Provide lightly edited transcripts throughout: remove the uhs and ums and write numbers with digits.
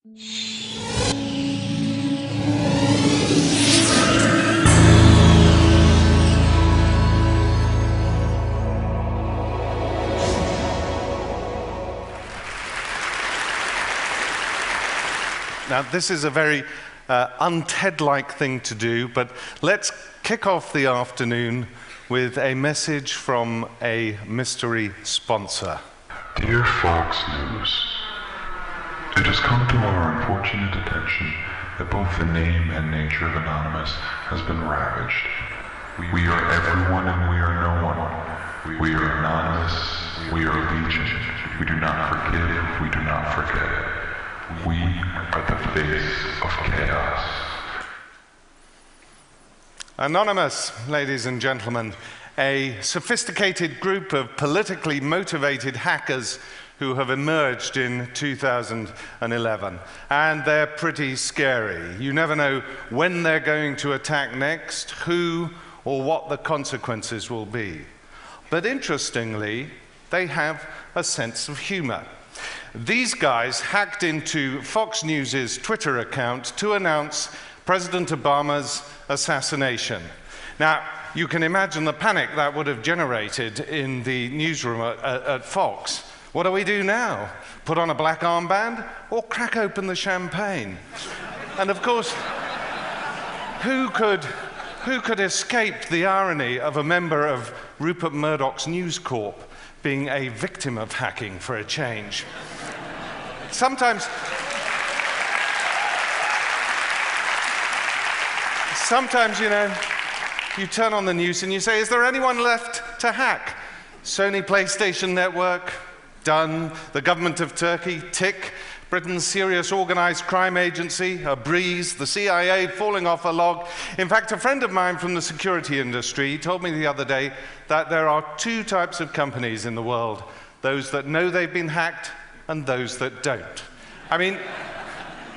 Now, this is a very un-TED-like thing to do, but let's kick off the afternoon with a message from a mystery sponsor. Dear Fox News, it has come to our unfortunate attention that both the name and nature of Anonymous has been ravaged. We are everyone and we are no one. We are anonymous, we are legion. We do not forgive, we do not forget. We are the face of chaos. Anonymous, ladies and gentlemen, a sophisticated group of politically motivated hackers who have emerged in 2011. And they're pretty scary. You never know when they're going to attack next, who or what the consequences will be. But interestingly, they have a sense of humor. These guys hacked into Fox News' Twitter account to announce President Obama's assassination. Now, you can imagine the panic that would have generated in the newsroom at Fox. What do we do now? Put on a black armband or crack open the champagne? And of course, who could escape the irony of a member of Rupert Murdoch's News Corp being a victim of hacking for a change? Sometimes, you know, you turn on the news and you say, is there anyone left to hack? Sony PlayStation Network, done. The government of Turkey, tick. Britain's serious organized crime agency, a breeze. The CIA falling off a log. In fact, a friend of mine from the security industry told me the other day that there are two types of companies in the world. Those that know they've been hacked and those that don't. I mean,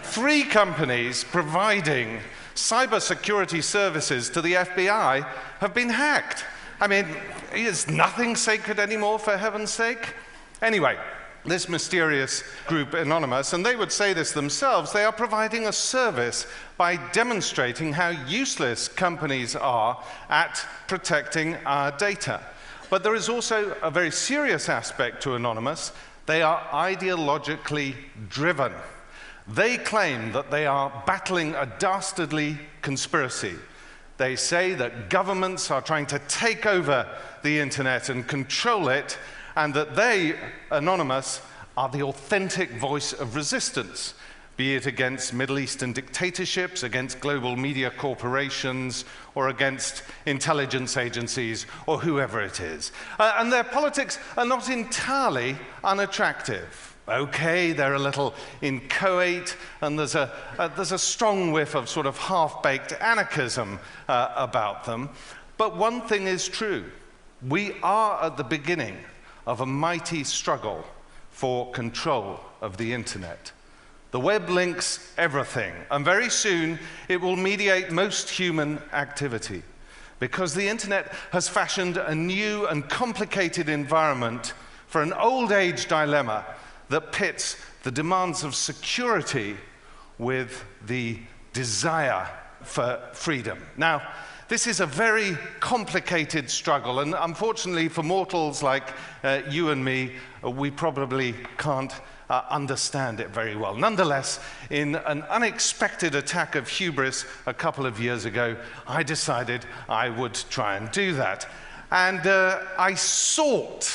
3 companies providing cybersecurity services to the FBI have been hacked. I mean, is nothing sacred anymore, for heaven's sake? Anyway, this mysterious group, Anonymous, and they would say this themselves, they are providing a service by demonstrating how useless companies are at protecting our data. But there is also a very serious aspect to Anonymous. They are ideologically driven. They claim that they are battling a dastardly conspiracy. They say that governments are trying to take over the internet and control it, and that they, Anonymous, are the authentic voice of resistance, be it against Middle Eastern dictatorships, against global media corporations, or against intelligence agencies, or whoever it is. And their politics are not entirely unattractive. Okay, they're a little inchoate, and there's a strong whiff of sort of half-baked anarchism about them. But one thing is true. We are at the beginning of a mighty struggle for control of the internet. The web links everything, and very soon it will mediate most human activity, because the internet has fashioned a new and complicated environment for an old age dilemma that pits the demands of security with the desire for freedom. Now, this is a very complicated struggle, and unfortunately for mortals like you and me, we probably can't understand it very well. Nonetheless, in an unexpected attack of hubris a couple of years ago, I decided I would try and do that. And I sought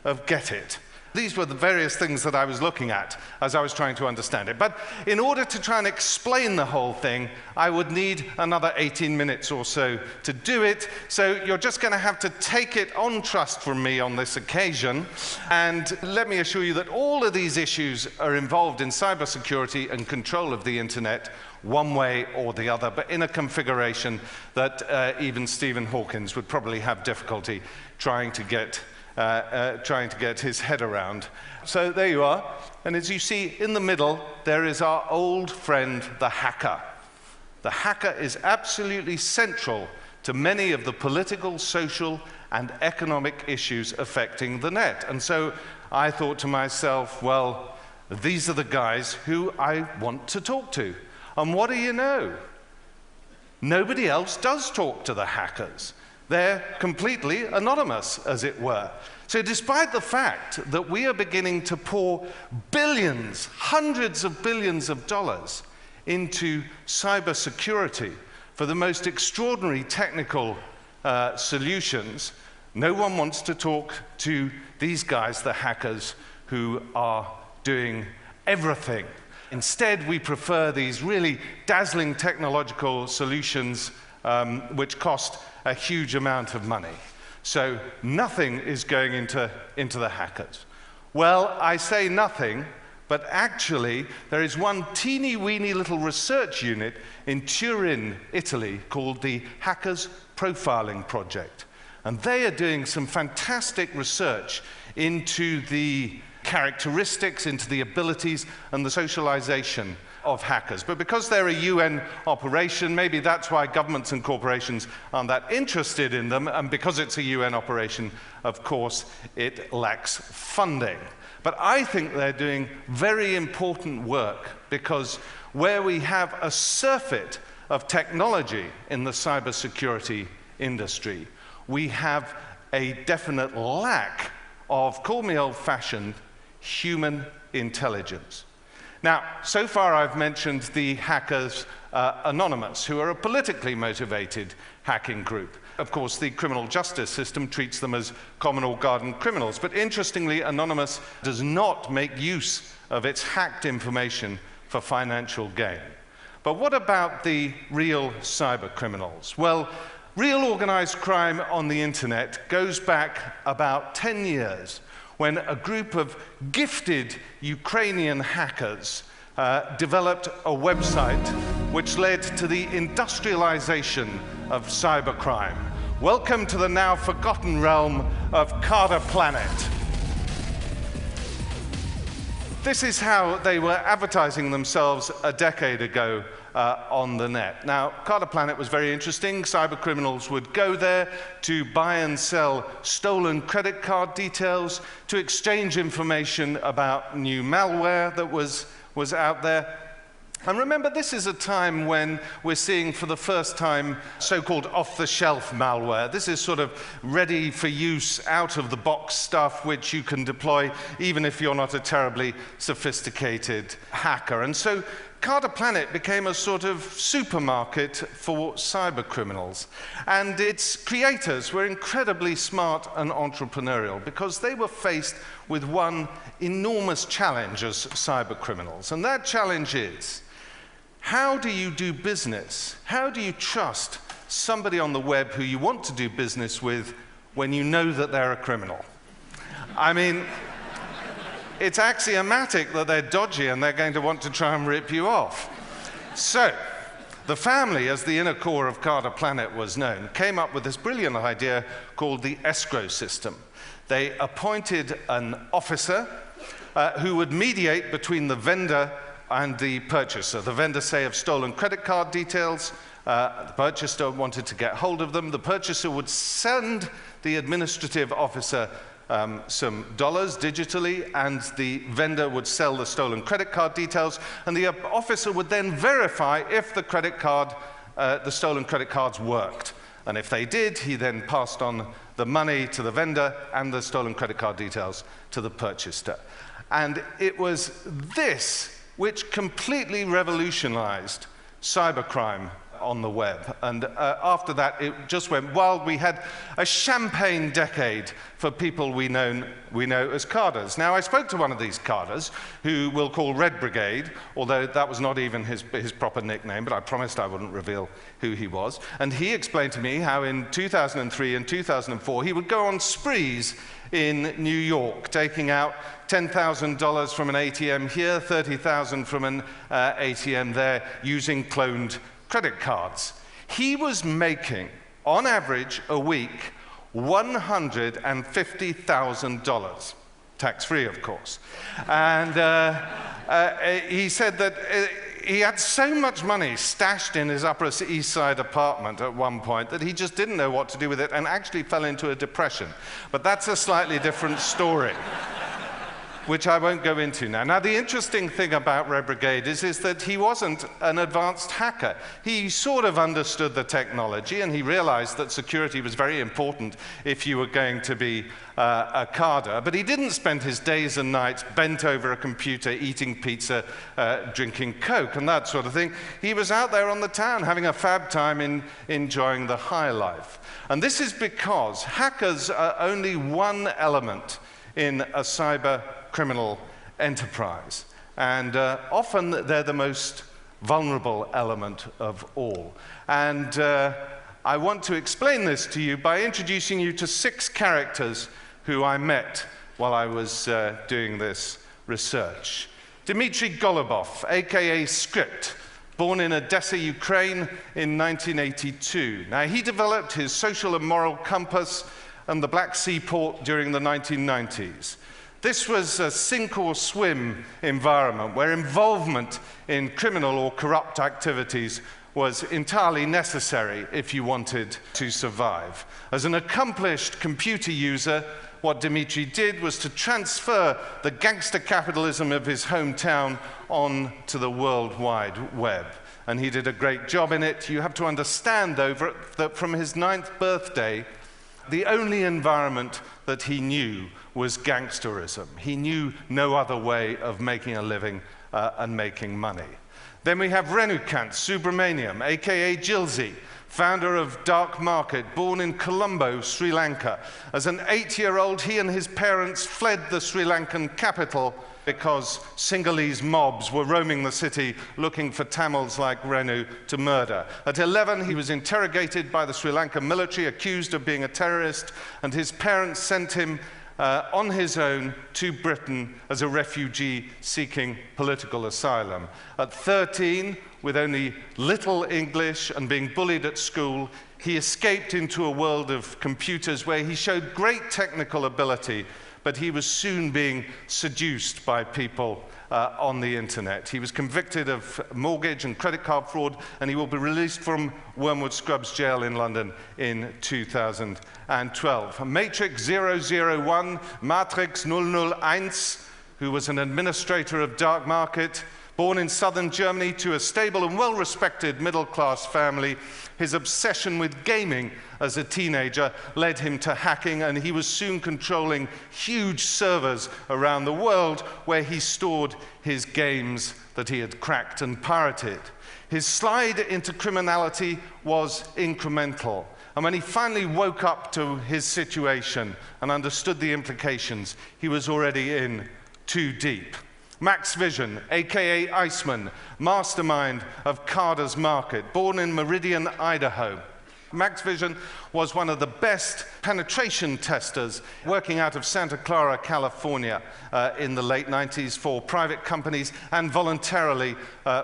of get it. These were the various things that I was looking at as I was trying to understand it. But in order to try and explain the whole thing, I would need another 18 minutes or so to do it. So you're just going to have to take it on trust from me on this occasion. And let me assure you that all of these issues are involved in cybersecurity and control of the internet, one way or the other, but in a configuration that even Stephen Hawking would probably have difficulty trying to get his head around. So there you are. And as you see in the middle, there is our old friend, the hacker. The hacker is absolutely central to many of the political, social, and economic issues affecting the net. And so I thought to myself, well, these are the guys who I want to talk to. And what do you know? Nobody else does talk to the hackers. They're completely anonymous, as it were. So despite the fact that we are beginning to pour billions, hundreds of billions of dollars into cybersecurity for the most extraordinary technical solutions, no one wants to talk to these guys, the hackers, who are doing everything. Instead, we prefer these really dazzling technological solutions which cost a huge amount of money. So nothing is going into the hackers. Well, I say nothing, but actually there is one teeny-weeny little research unit in Turin, Italy, called the Hackers Profiling Project. And they are doing some fantastic research into the characteristics, into the abilities and the socialization of hackers. But because they're a UN operation, maybe that's why governments and corporations aren't that interested in them, and because it's a UN operation, of course, it lacks funding. But I think they're doing very important work, because where we have a surfeit of technology in the cybersecurity industry, we have a definite lack of, call me old-fashioned, human intelligence. Now, so far I've mentioned the Hackers Anonymous, who are a politically motivated hacking group. Of course, the criminal justice system treats them as common or garden criminals, but interestingly, Anonymous does not make use of its hacked information for financial gain. But what about the real cyber criminals? Well, real organized crime on the internet goes back about 10 years, when a group of gifted Ukrainian hackers developed a website which led to the industrialization of cybercrime. Welcome to the now forgotten realm of Carter Planet. This is how they were advertising themselves a decade ago on the net. Now, Carter Planet was very interesting. Cyber criminals would go there to buy and sell stolen credit card details, to exchange information about new malware that was out there. And remember, this is a time when we're seeing for the first time so-called off-the-shelf malware. This is sort of ready-for-use, out-of-the-box stuff which you can deploy even if you're not a terribly sophisticated hacker. And so Carter Planet became a sort of supermarket for cyber criminals. And its creators were incredibly smart and entrepreneurial, because they were faced with one enormous challenge as cyber criminals. And that challenge is, how do you do business? How do you trust somebody on the web who you want to do business with when you know that they're a criminal? I mean, it's axiomatic that they're dodgy and they're going to want to try and rip you off. So, the family, as the inner core of Carter Planet was known, came up with this brilliant idea called the escrow system. They appointed an officer who would mediate between the vendor and the purchaser. The vendor, say, of stolen credit card details. The purchaser wanted to get hold of them. The purchaser would send the administrative officer some dollars digitally, and the vendor would sell the stolen credit card details, and the officer would then verify if the stolen credit cards worked. And if they did, he then passed on the money to the vendor and the stolen credit card details to the purchaser. And it was this which completely revolutionized cybercrime on the web. And after that, it just went wild. We had a champagne decade for people we know as carders. Now, I spoke to one of these carders, who we'll call Red Brigade, although that was not even his proper nickname, but I promised I wouldn't reveal who he was. And he explained to me how in 2003 and 2004, he would go on sprees in New York, taking out $10,000 from an ATM here, $30,000 from an ATM there, using cloned credit cards. He was making, on average, a week, $150,000, tax-free, of course. And he said that he had so much money stashed in his Upper East Side apartment at one point that he just didn't know what to do with it, and actually fell into a depression. But that's a slightly different story. which I won't go into now. Now, the interesting thing about Red Brigade is that he wasn't an advanced hacker. He sort of understood the technology, and he realized that security was very important if you were going to be a carder, but he didn't spend his days and nights bent over a computer, eating pizza, drinking Coke, and that sort of thing. He was out there on the town having a fab time enjoying the high life. And this is because hackers are only one element in a cyber criminal enterprise. And often they're the most vulnerable element of all. And I want to explain this to you by introducing you to 6 characters who I met while I was doing this research. Dmitry Golubov, aka Script, born in Odessa, Ukraine in 1982. Now, he developed his social and moral compass and the Black Sea port during the 1990s. This was a sink or swim environment where involvement in criminal or corrupt activities was entirely necessary if you wanted to survive. As an accomplished computer user, what Dmitry did was to transfer the gangster capitalism of his hometown on to the World Wide Web. And he did a great job in it. You have to understand, though, that from his 9th birthday, the only environment that he knew was gangsterism. He knew no other way of making a living and making money. Then we have Renukant Subramaniam, aka Jilzi, founder of Dark Market, born in Colombo, Sri Lanka. As an 8-year-old, he and his parents fled the Sri Lankan capital because Sinhalese mobs were roaming the city looking for Tamils like Renu to murder. At 11, he was interrogated by the Sri Lankan military, accused of being a terrorist, and his parents sent him on his own to Britain as a refugee seeking political asylum. At 13, with only little English and being bullied at school, he escaped into a world of computers where he showed great technical ability, but he was soon being seduced by people on the internet. He was convicted of mortgage and credit card fraud, and he will be released from Wormwood Scrubs jail in London in 2012. Matrix 001, Matrix 001, who was an administrator of Dark Market, born in southern Germany to a stable and well-respected middle-class family, his obsession with gaming as a teenager led him to hacking, and he was soon controlling huge servers around the world where he stored his games that he had cracked and pirated. His slide into criminality was incremental, and when he finally woke up to his situation and understood the implications, he was already in too deep. Max Vision, aka Iceman, mastermind of Carter's Market, born in Meridian, Idaho. Max Vision was one of the best penetration testers working out of Santa Clara, California in the late 90s for private companies and voluntarily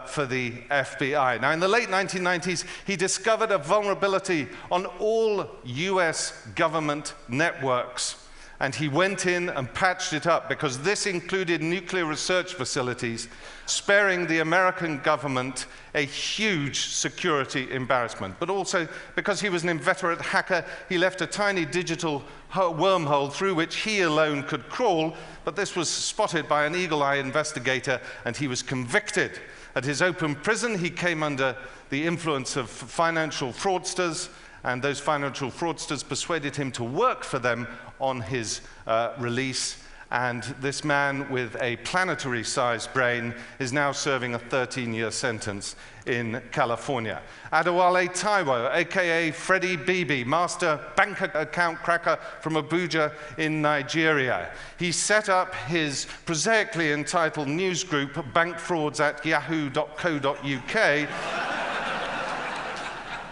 for the FBI. Now, in the late 1990s, he discovered a vulnerability on all US government networks. And he went in and patched it up because this included nuclear research facilities, sparing the American government a huge security embarrassment. But also, because he was an inveterate hacker, he left a tiny digital wormhole through which he alone could crawl, but this was spotted by an eagle-eye investigator, and he was convicted. At his open prison, he came under the influence of financial fraudsters, and those financial fraudsters persuaded him to work for them on his release. And this man with a planetary-sized brain is now serving a 13-year sentence in California. Adewale Taiwo, aka Freddie Bibi, master bank account cracker from Abuja in Nigeria. He set up his prosaically entitled news group, bankfrauds@yahoo.co.uk,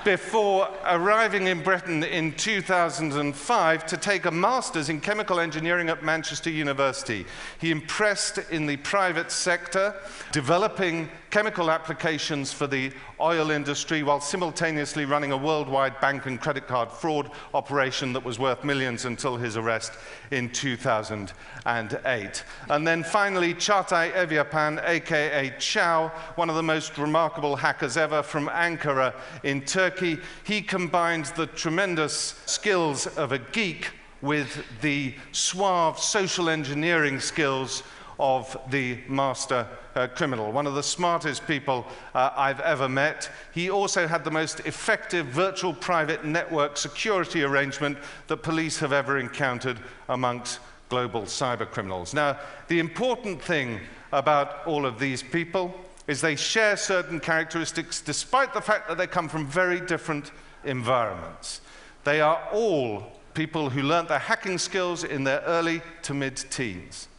before arriving in Britain in 2005 to take a master's in chemical engineering at Manchester University. He impressed in the private sector, developing chemical applications for the oil industry while simultaneously running a worldwide bank and credit card fraud operation that was worth millions until his arrest in 2008. And then finally, Çağatay Evyapan, aka Chow, one of the most remarkable hackers ever from Ankara in Turkey. He combined the tremendous skills of a geek with the suave social engineering skills of the master criminal, one of the smartest people I've ever met. He also had the most effective virtual private network security arrangement that police have ever encountered amongst global cyber criminals. Now, the important thing about all of these people is they share certain characteristics despite the fact that they come from very different environments. They are all people who learned their hacking skills in their early to mid-teens.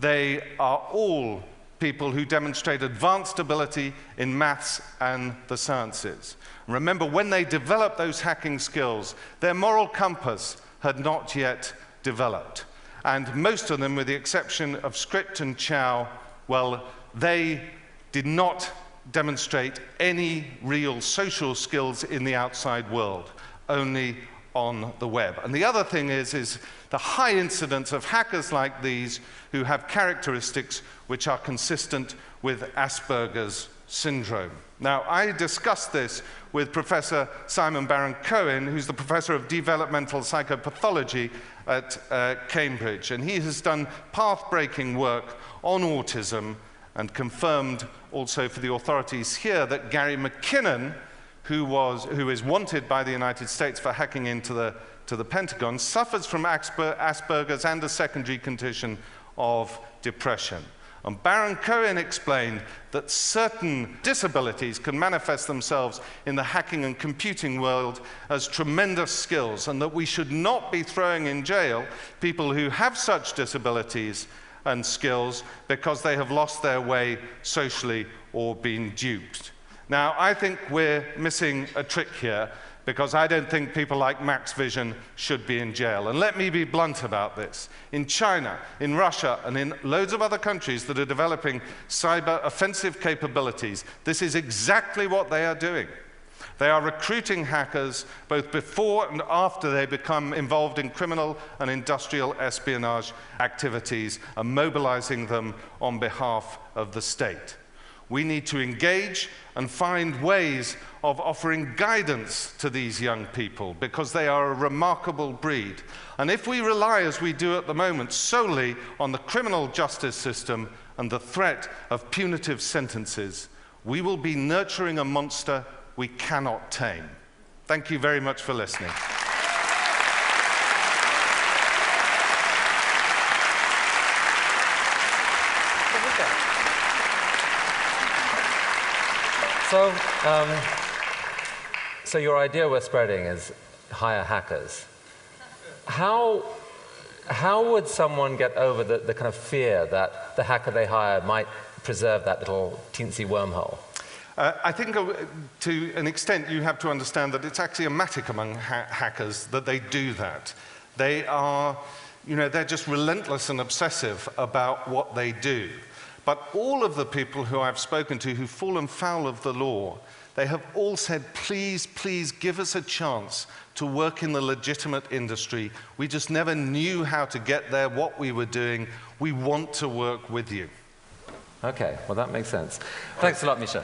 They are all people who demonstrate advanced ability in maths and the sciences. Remember, when they developed those hacking skills, their moral compass had not yet developed. And most of them, with the exception of Script and Chow, well, they did not demonstrate any real social skills in the outside world, only on the web. And the other thing is the high incidence of hackers like these who have characteristics which are consistent with Asperger's syndrome. Now, I discussed this with Professor Simon Baron-Cohen, who's the professor of developmental psychopathology at Cambridge, and he has done path-breaking work on autism and confirmed also for the authorities here that Gary McKinnon, who is wanted by the United States for hacking into the Pentagon, suffers from Asperger's and a secondary condition of depression. And Baron-Cohen explained that certain disabilities can manifest themselves in the hacking and computing world as tremendous skills, and that we should not be throwing in jail people who have such disabilities and skills because they have lost their way socially or been duped. Now, I think we're missing a trick here, because I don't think people like Max Vision should be in jail. And let me be blunt about this. In China, in Russia, and in loads of other countries that are developing cyber offensive capabilities, this is exactly what they are doing. They are recruiting hackers both before and after they become involved in criminal and industrial espionage activities and mobilizing them on behalf of the state. We need to engage and find ways of offering guidance to these young people, because they are a remarkable breed. And if we rely, as we do at the moment, solely on the criminal justice system and the threat of punitive sentences, we will be nurturing a monster we cannot tame. Thank you very much for listening. So your idea we're spreading is hire hackers. How would someone get over the kind of fear that the hacker they hire might preserve that little teensy wormhole? I think to an extent you have to understand that it's axiomatic among hackers that they do that. They are, they're just relentless and obsessive about what they do. But all of the people who I've spoken to who've fallen foul of the law, they have all said, please, please give us a chance to work in the legitimate industry. We just never knew how to get there, what we were doing. We want to work with you. Okay, well, that makes sense. Thanks a lot, Misha.